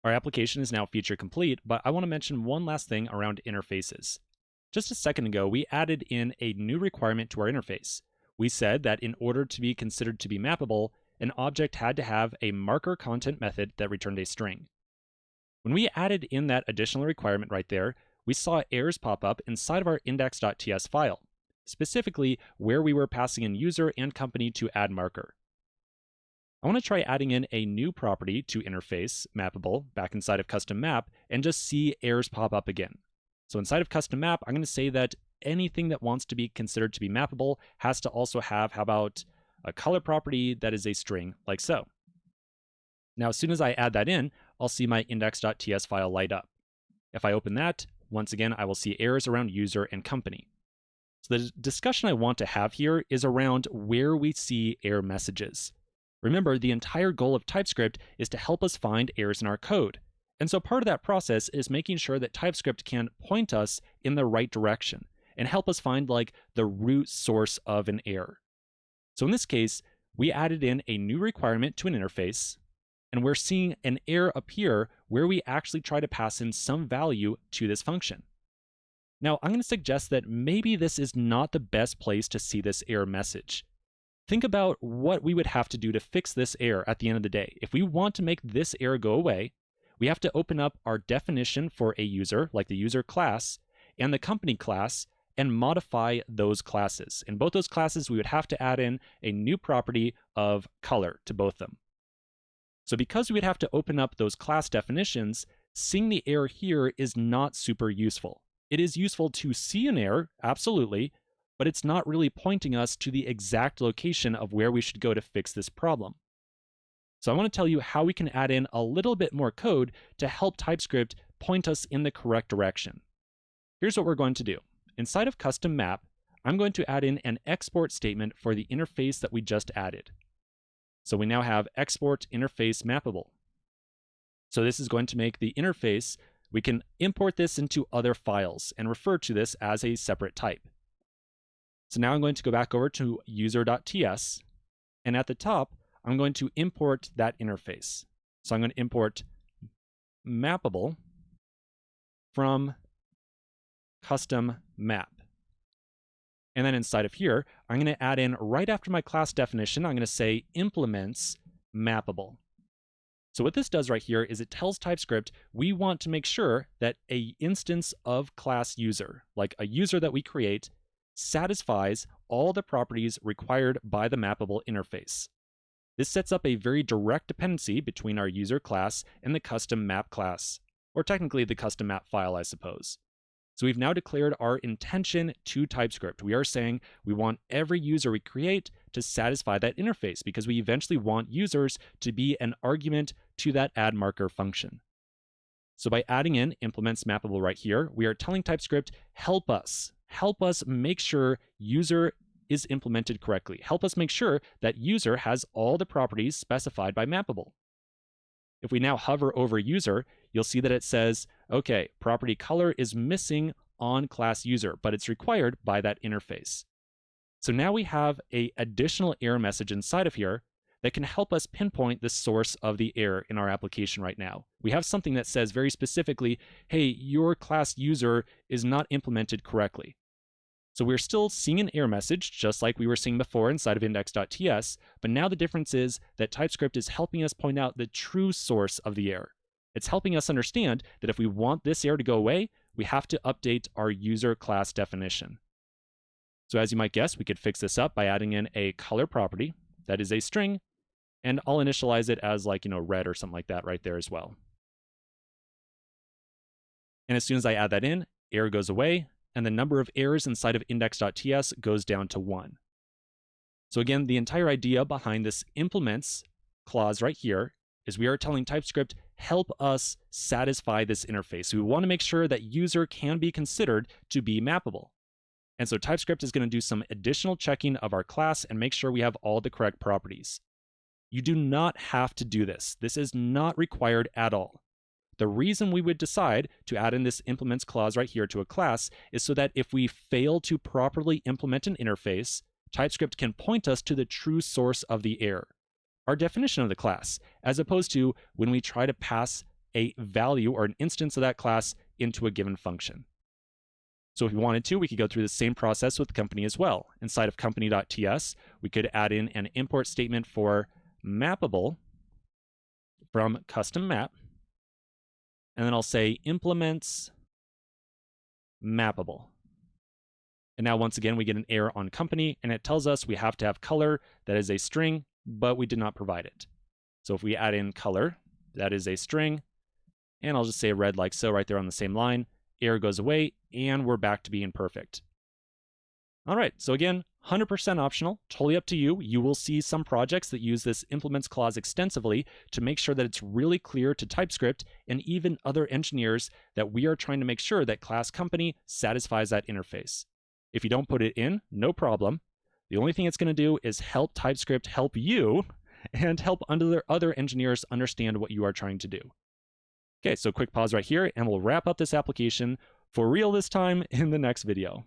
Our application is now feature complete, but I want to mention one last thing around interfaces. Just a second ago, we added in a new requirement to our interface. We said that in order to be considered to be mappable, an object had to have a marker content method that returned a string. When we added in that additional requirement right there, we saw errors pop up inside of our index.ts file, specifically where we were passing in user and company to add marker. I want to try adding in a new property to interface mappable back inside of custom map and just see errors pop up again. So inside of custom map, I'm going to say that anything that wants to be considered to be mappable has to also have, how about a color property that is a string, like so. Now, as soon as I add that in, I'll see my index.ts file light up. If I open that, once again, I will see errors around user and company. So the discussion I want to have here is around where we see error messages. Remember, the entire goal of TypeScript is to help us find errors in our code. And so part of that process is making sure that TypeScript can point us in the right direction and help us find like the root source of an error. So in this case, we added in a new requirement to an interface, and we're seeing an error appear where we actually try to pass in some value to this function. Now, I'm going to suggest that maybe this is not the best place to see this error message. Think about what we would have to do to fix this error at the end of the day. If we want to make this error go away, we have to open up our definition for a user, like the user class, and the company class, and modify those classes. In both those classes, we would have to add in a new property of color to both of them. So because we would have to open up those class definitions, seeing the error here is not super useful. It is useful to see an error, absolutely, but it's not really pointing us to the exact location of where we should go to fix this problem. So I want to tell you how we can add in a little bit more code to help TypeScript point us in the correct direction. Here's what we're going to do. Inside of custom map, I'm going to add in an export statement for the interface that we just added. So we now have export interface mappable. So this is going to make the interface, we can import this into other files and refer to this as a separate type. So now I'm going to go back over to user.ts, and at the top, I'm going to import that interface. So I'm going to import mappable from custom map. And then inside of here, I'm going to add in right after my class definition, I'm going to say implements mappable. So what this does right here is it tells TypeScript we want to make sure that an instance of class user, like a user that we create, satisfies all the properties required by the mappable interface. This sets up a very direct dependency between our user class and the custom map class, or technically the custom map file, I suppose. So we've now declared our intention to TypeScript. We are saying we want every user we create to satisfy that interface because we eventually want users to be an argument to that add marker function. So by adding in implements mappable right here, we are telling TypeScript, help us make sure user is implemented correctly. Help us make sure that user has all the properties specified by mappable. If we now hover over user, you'll see that it says, okay, property color is missing on class user, but it's required by that interface. So now we have an additional error message inside of here that can help us pinpoint the source of the error in our application right now. We have something that says very specifically, hey, your class user is not implemented correctly. So we're still seeing an error message, just like we were seeing before inside of index.ts, but now the difference is that TypeScript is helping us point out the true source of the error. It's helping us understand that if we want this error to go away, we have to update our user class definition. So as you might guess, we could fix this up by adding in a color property that is a string, and I'll initialize it as like, red or something like that right there as well. And as soon as I add that in, error goes away, and the number of errors inside of index.ts goes down to 1. So again, the entire idea behind this implements clause right here is we are telling TypeScript, help us satisfy this interface. So we want to make sure that user can be considered to be mappable. And so TypeScript is going to do some additional checking of our class and make sure we have all the correct properties. You do not have to do this. This is not required at all. The reason we would decide to add in this implements clause right here to a class is so that if we fail to properly implement an interface, TypeScript can point us to the true source of the error, our definition of the class, as opposed to when we try to pass a value or an instance of that class into a given function. So if we wanted to, we could go through the same process with company as well. Inside of company.ts, we could add in an import statement for mappable from custom map. And then I'll say implements mappable. And now once again, we get an error on company, and it tells us we have to have color that is a string, but we did not provide it. So if we add in color, that is a string, and I'll just say red like so right there on the same line, error goes away, and we're back to being perfect. All right, so again, 100% optional, totally up to you. You will see some projects that use this implements clause extensively to make sure that it's really clear to TypeScript and even other engineers that we are trying to make sure that class company satisfies that interface. If you don't put it in, no problem. The only thing it's going to do is help TypeScript help you and help other engineers understand what you are trying to do. Okay, so quick pause right here, and we'll wrap up this application for real this time in the next video.